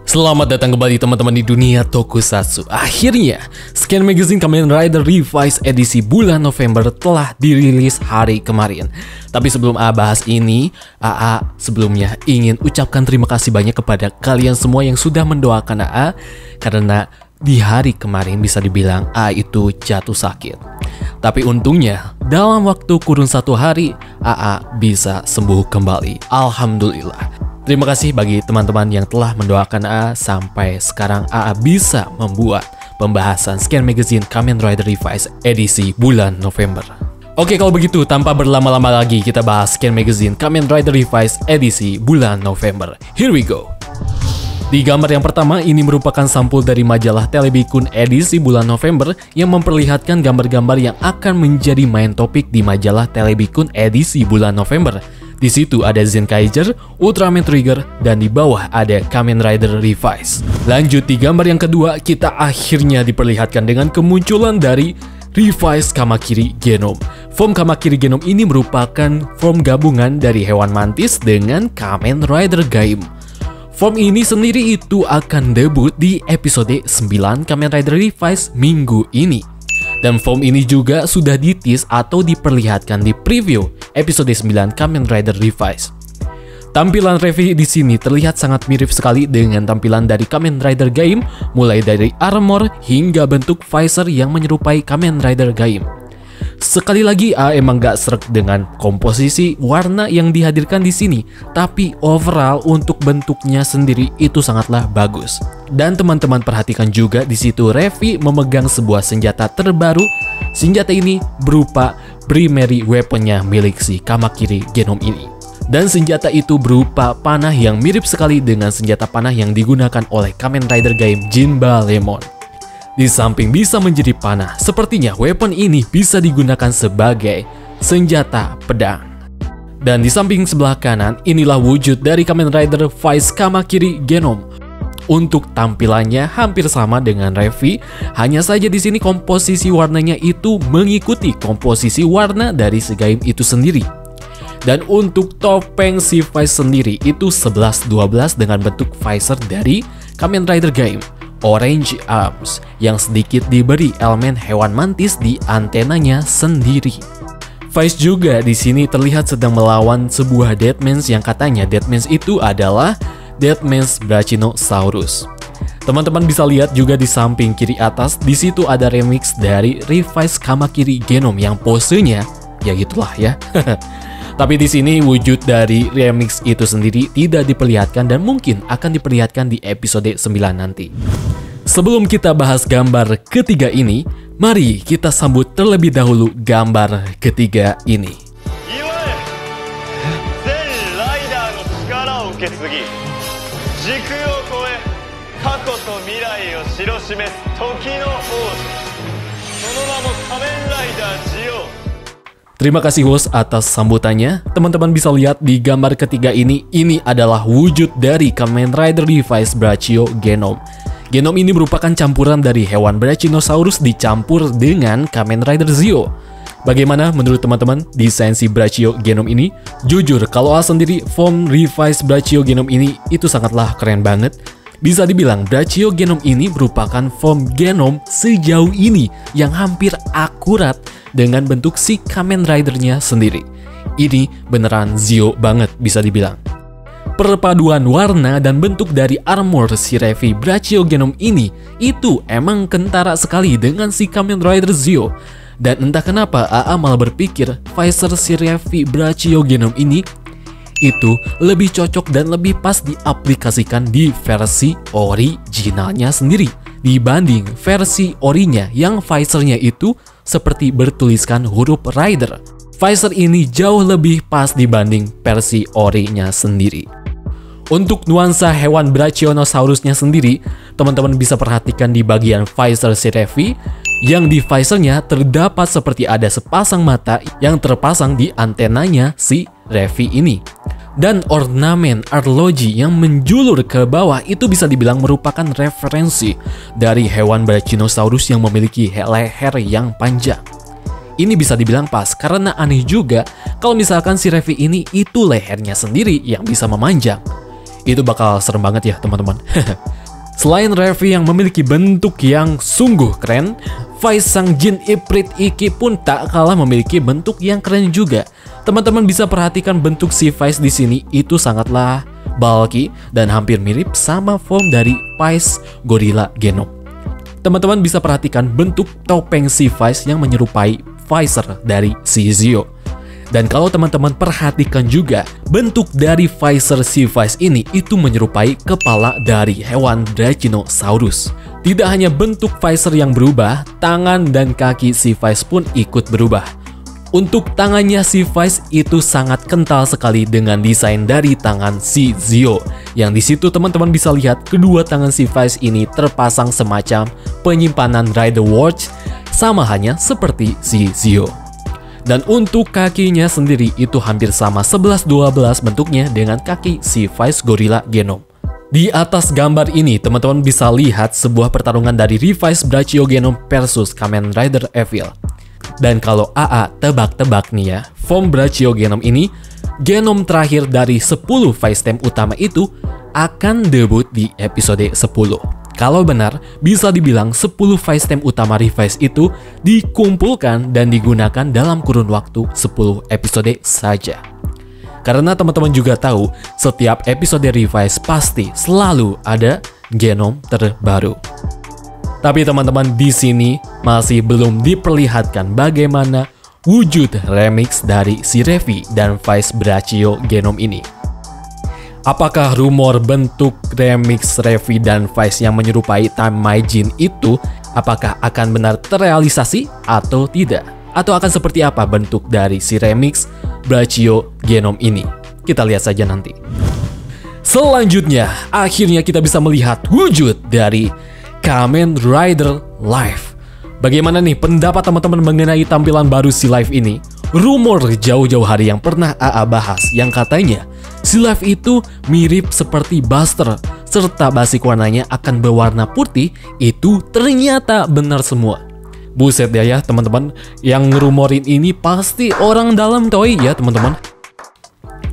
Selamat datang kembali teman-teman di dunia Tokusatsu. Akhirnya, Scan Magazine Kamen Rider Revised edisi bulan November telah dirilis hari kemarin. Tapi sebelum AA bahas ini, AA sebelumnya ingin ucapkan terima kasih banyak kepada kalian semua yang sudah mendoakan AA. Karena di hari kemarin bisa dibilang AA itu jatuh sakit. Tapi untungnya, dalam waktu kurun 1 hari, AA bisa sembuh kembali. Alhamdulillah. Terima kasih bagi teman-teman yang telah mendoakan AA sampai sekarang AA bisa membuat pembahasan Scan Magazine Kamen Rider Revised edisi bulan November. Oke, kalau begitu tanpa berlama-lama lagi kita bahas Scan Magazine Kamen Rider Revised edisi bulan November. Here we go. Di gambar yang pertama ini merupakan sampul dari majalah Telebikun edisi bulan November yang memperlihatkan gambar-gambar yang akan menjadi main topik di majalah Telebikun edisi bulan November. Di situ ada Zenkaiger, Ultraman Trigger, dan di bawah ada Kamen Rider Revised. Lanjut di gambar yang kedua, kita akhirnya diperlihatkan dengan kemunculan dari Revised Kamakiri Genome. Form Kamakiri Genome ini merupakan form gabungan dari hewan mantis dengan Kamen Rider Gaim. Form ini sendiri itu akan debut di episode 9 Kamen Rider Revised minggu ini. Dan form ini juga sudah di-tease atau diperlihatkan di preview episode 9 Kamen Rider Revised. Tampilan Revi di sini terlihat sangat mirip sekali dengan tampilan dari Kamen Rider Gaim, mulai dari armor hingga bentuk visor yang menyerupai Kamen Rider Gaim. Sekali lagi, emang gak sreg dengan komposisi warna yang dihadirkan di sini, tapi overall untuk bentuknya sendiri itu sangatlah bagus. Dan teman-teman perhatikan juga di situ Revi memegang sebuah senjata terbaru. Senjata ini berupa primary weaponnya milik si Kamakiri Genome ini. Dan senjata itu berupa panah yang mirip sekali dengan senjata panah yang digunakan oleh Kamen Rider Gaim Jinba Lemon. Di samping bisa menjadi panah, sepertinya weapon ini bisa digunakan sebagai senjata pedang. Dan di samping sebelah kanan, inilah wujud dari Kamen Rider Revised Kamakiri Genome. Untuk tampilannya hampir sama dengan Revi, hanya saja di sini komposisi warnanya itu mengikuti komposisi warna dari si Gaim itu sendiri. Dan untuk topeng si Vice sendiri itu 11-12 dengan bentuk visor dari Kamen Rider Gaim. Orange Arms yang sedikit diberi elemen hewan mantis di antenanya sendiri. Vice juga di sini terlihat sedang melawan sebuah Deadmans yang katanya Deadmans itu adalah Deadmans Brachiosaurus. Teman-teman bisa lihat juga di samping kiri atas, di situ ada remix dari Revised Kamakiri Genome yang posenya ya gitulah ya. Tapi di sini wujud dari remix itu sendiri tidak diperlihatkan dan mungkin akan diperlihatkan di episode 9 nanti. Sebelum kita bahas gambar ketiga ini, mari kita sambut terlebih dahulu gambar ketiga ini. Terima kasih host atas sambutannya. Teman-teman bisa lihat di gambar ketiga ini adalah wujud dari Kamen Rider Revised Brachio Genome. Genome ini merupakan campuran dari hewan Brachiosaurus dicampur dengan Kamen Rider Zio. Bagaimana menurut teman-teman desain si Brachio Genome ini? Jujur, kalau A sendiri form Revised Brachio Genome ini itu sangatlah keren banget. Bisa dibilang Brachio Genome ini merupakan form genome sejauh ini yang hampir akurat dengan bentuk si Kamen Rider-nya sendiri. Ini beneran Zio banget bisa dibilang. Perpaduan warna dan bentuk dari armor si Revi Brachio Genome ini itu emang kentara sekali dengan si Kamen Rider Zio. Dan entah kenapa AA malah berpikir visor si Revi Brachio Genome ini itu lebih cocok dan lebih pas diaplikasikan di versi originalnya sendiri dibanding versi orinya yang visornya itu seperti bertuliskan huruf Rider. Visor ini jauh lebih pas dibanding versi orinya sendiri. Untuk nuansa hewan Brachiosaurusnya sendiri, teman-teman bisa perhatikan di bagian visor si Revi, yang di visornya terdapat seperti ada sepasang mata yang terpasang di antenanya si Revi ini. Dan ornamen arloji yang menjulur ke bawah itu bisa dibilang merupakan referensi dari hewan Brachiosaurus yang memiliki leher yang panjang. ini bisa dibilang pas karena aneh juga kalau misalkan si Revy ini itu lehernya sendiri yang bisa memanjang. Itu bakal serem banget ya teman-teman. Selain Revy yang memiliki bentuk yang sungguh keren, Vice sang Jin Ifrit Iki pun tak kalah memiliki bentuk yang keren juga. Teman-teman bisa perhatikan bentuk si Vice di sini itu sangatlah bulky dan hampir mirip sama form dari Vice Gorilla Genom. Teman-teman bisa perhatikan bentuk topeng si Vice yang menyerupai visor dari si Zio. Dan kalau teman-teman perhatikan juga, bentuk dari visor si Vice ini itu menyerupai kepala dari hewan Brachiosaurus. Tidak hanya bentuk visor yang berubah, tangan dan kaki si Vice pun ikut berubah. Untuk tangannya si Vice itu sangat kental sekali dengan desain dari tangan si Zio. Yang di situ teman-teman bisa lihat kedua tangan si Vice ini terpasang semacam penyimpanan Rider Watch, sama hanya seperti si Zio. Dan untuk kakinya sendiri itu hampir sama 11-12 bentuknya dengan kaki si Vice Gorilla Genom. Di atas gambar ini teman-teman bisa lihat sebuah pertarungan dari Revice Brachio Genom versus Kamen Rider Evil. Dan kalau AA tebak-tebak nih ya, form Brachio Genom ini, genom terakhir dari 10 Vice Stem utama itu akan debut di episode 10. Kalau benar, bisa dibilang 10 Vice Stem utama Revice itu dikumpulkan dan digunakan dalam kurun waktu 10 episode saja. Karena teman-teman juga tahu, setiap episode Revice pasti selalu ada genom terbaru. Tapi teman-teman di sini masih belum diperlihatkan bagaimana wujud remix dari si Revy dan Vice Brachio Genom ini. Apakah rumor bentuk remix Revy dan Vice yang menyerupai Time Maijin itu apakah akan benar terrealisasi atau tidak? Atau akan seperti apa bentuk dari si remix Brachio Genom ini? Kita lihat saja nanti. Selanjutnya, akhirnya kita bisa melihat wujud dari Kamen Rider Live. Bagaimana nih pendapat teman-teman mengenai tampilan baru si Live ini? Rumor jauh-jauh hari yang pernah AA bahas yang katanya si Live itu mirip seperti Buster serta basic warnanya akan berwarna putih itu ternyata benar semua. Buset ya teman-teman, yang ngerumorin ini pasti orang dalam toy ya teman-teman.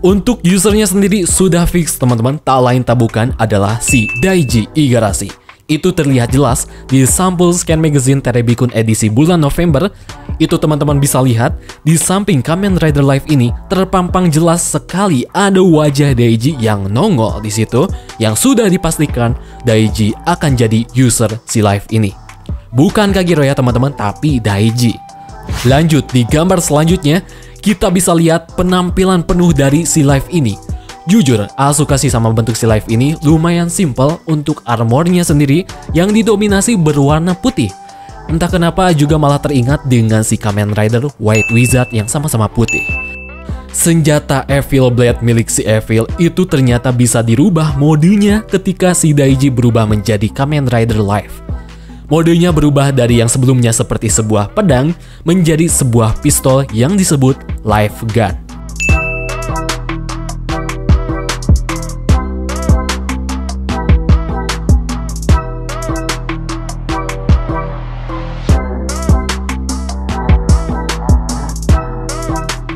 Untuk usernya sendiri sudah fix teman-teman, tak lain tak bukan adalah si Daiji Igarashi. Itu terlihat jelas di sampul scan magazine Terebikun edisi bulan November. Itu teman-teman bisa lihat di samping Kamen Rider Live ini terpampang jelas sekali ada wajah Daiji yang nongol di situ, yang sudah dipastikan Daiji akan jadi user si Live ini. Bukan Kagero ya teman-teman, tapi Daiji. Lanjut di gambar selanjutnya, kita bisa lihat penampilan penuh dari si Live ini. Jujur, A suka sih sama bentuk si Live ini, lumayan simple untuk armornya sendiri yang didominasi berwarna putih. Entah kenapa juga malah teringat dengan si Kamen Rider White Wizard yang sama-sama putih. Senjata Evil Blade milik si Evil itu ternyata bisa dirubah modenya ketika si Daiji berubah menjadi Kamen Rider Live. Modenya berubah dari yang sebelumnya seperti sebuah pedang menjadi sebuah pistol yang disebut Live Gun.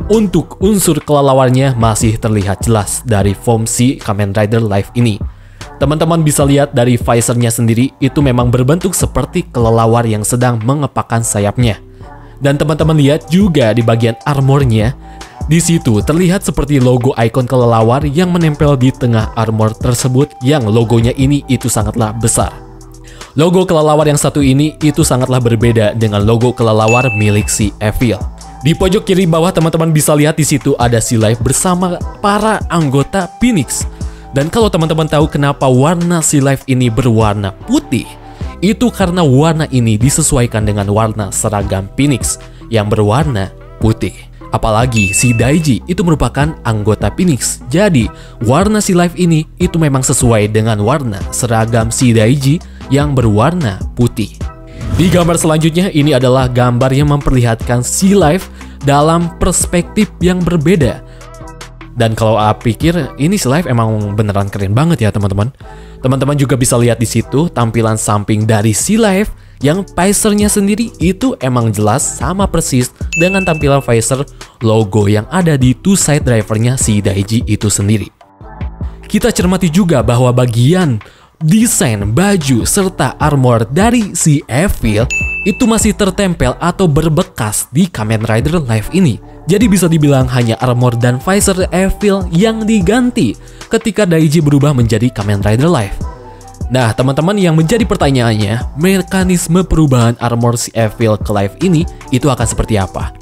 Untuk unsur kelelawarnya masih terlihat jelas dari form si Kamen Rider Live ini. Teman-teman bisa lihat dari visornya sendiri itu memang berbentuk seperti kelelawar yang sedang mengepakkan sayapnya. Dan teman-teman lihat juga di bagian armornya, di situ terlihat seperti logo ikon kelelawar yang menempel di tengah armor tersebut, yang logonya ini itu sangatlah besar. Logo kelelawar yang satu ini itu sangatlah berbeda dengan logo kelelawar milik si Evil. Di pojok kiri bawah teman-teman bisa lihat di situ ada si Live bersama para anggota Phoenix. Dan kalau teman-teman tahu kenapa warna si Live ini berwarna putih, itu karena warna ini disesuaikan dengan warna seragam Phoenix yang berwarna putih. Apalagi si Daiji itu merupakan anggota Phoenix. Jadi warna si Live ini itu memang sesuai dengan warna seragam si Daiji yang berwarna putih. Di gambar selanjutnya ini adalah gambar yang memperlihatkan si Live dalam perspektif yang berbeda. Dan kalau A pikir ini si Live emang beneran keren banget ya teman-teman. Teman-teman juga bisa lihat di situ tampilan samping dari si Live Yang visornya sendiri itu emang jelas sama persis dengan tampilan visor logo yang ada di two-side drivernya si Daiji itu sendiri. Kita cermati juga bahwa bagian desain baju serta armor dari si Evil itu masih tertempel atau berbekas di Kamen Rider Live ini. Jadi bisa dibilang hanya armor dan visor Evil yang diganti ketika Daiji berubah menjadi Kamen Rider Live. Nah, teman-teman, yang menjadi pertanyaannya, mekanisme perubahan armor si Evil ke Live ini itu akan seperti apa?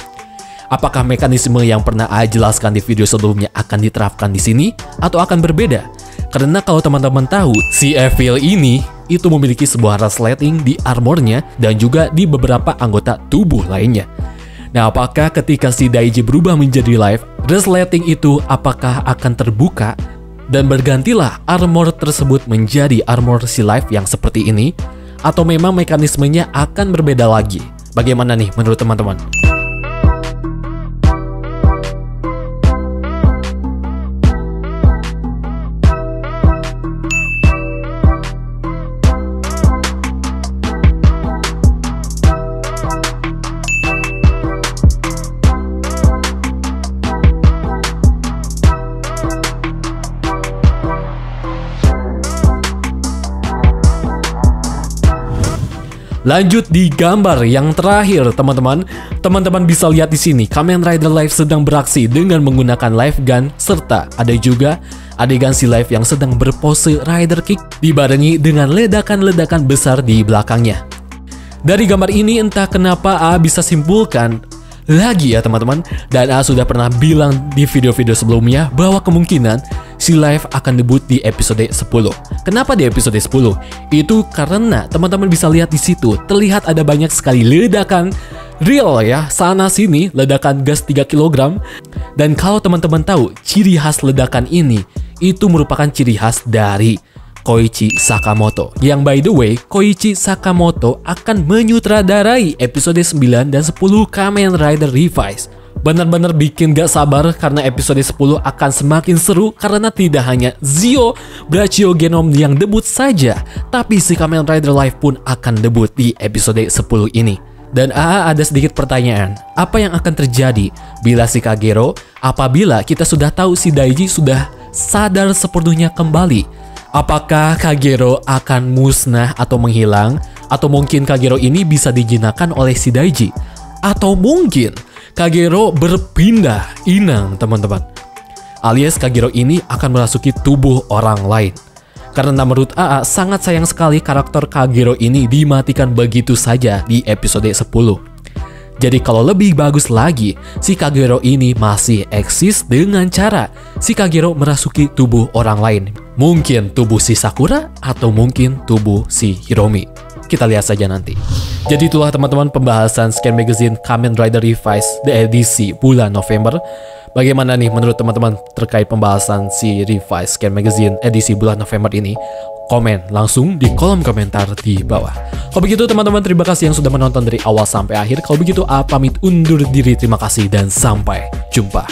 Apakah mekanisme yang pernah A jelaskan di video sebelumnya akan diterapkan di sini atau akan berbeda? Karena kalau teman-teman tahu, si Evil ini itu memiliki sebuah resleting di armornya dan juga di beberapa anggota tubuh lainnya. Nah, apakah ketika si Daiji berubah menjadi Live, resleting itu apakah akan terbuka dan bergantilah armor tersebut menjadi armor si Live yang seperti ini? Atau memang mekanismenya akan berbeda lagi? Bagaimana nih menurut teman-teman? Lanjut di gambar yang terakhir, teman-teman. Teman-teman bisa lihat di sini, Kamen Rider Live sedang beraksi dengan menggunakan live gun, serta ada juga adegan si Live yang sedang berpose rider kick dibarengi dengan ledakan-ledakan besar di belakangnya. Dari gambar ini entah kenapa A bisa simpulkan lagi ya teman-teman, dan A sudah pernah bilang di video-video sebelumnya bahwa kemungkinan si Live akan debut di episode 10. Kenapa di episode 10? Itu karena teman-teman bisa lihat di situ terlihat ada banyak sekali ledakan real ya, sana sini ledakan gas 3 kg. Dan kalau teman-teman tahu, ciri khas ledakan ini itu merupakan ciri khas dari Koichi Sakamoto. Yang by the way, Koichi Sakamoto akan menyutradarai episode 9 dan 10 Kamen Rider Revised. Benar-benar bikin gak sabar karena episode 10 akan semakin seru karena tidak hanya Zio Brachio Genom yang debut saja, tapi si Kamen Rider Live pun akan debut di episode 10 ini. Dan ada sedikit pertanyaan, apa yang akan terjadi bila si Kagero, apabila kita sudah tahu si Daiji sudah sadar sepenuhnya kembali? Apakah Kagero akan musnah atau menghilang? Atau mungkin Kagero ini bisa dijinakan oleh si Daiji? Atau mungkin Kagero berpindah inang, teman-teman? Alias Kagero ini akan merasuki tubuh orang lain. Karena menurut AA sangat sayang sekali karakter Kagero ini dimatikan begitu saja di episode 10. Jadi kalau lebih bagus lagi, si Kagero ini masih eksis dengan cara si Kagero merasuki tubuh orang lain. Mungkin tubuh si Sakura atau mungkin tubuh si Hiromi. Kita lihat saja nanti. Jadi itulah teman-teman pembahasan Scan Magazine Kamen Rider Revised di edisi bulan November. Bagaimana nih menurut teman-teman terkait pembahasan si Revised Scan Magazine edisi bulan November ini? Komen langsung di kolom komentar di bawah. Kalau begitu teman-teman, terima kasih yang sudah menonton dari awal sampai akhir. Kalau begitu A pamit undur diri, terima kasih dan sampai jumpa.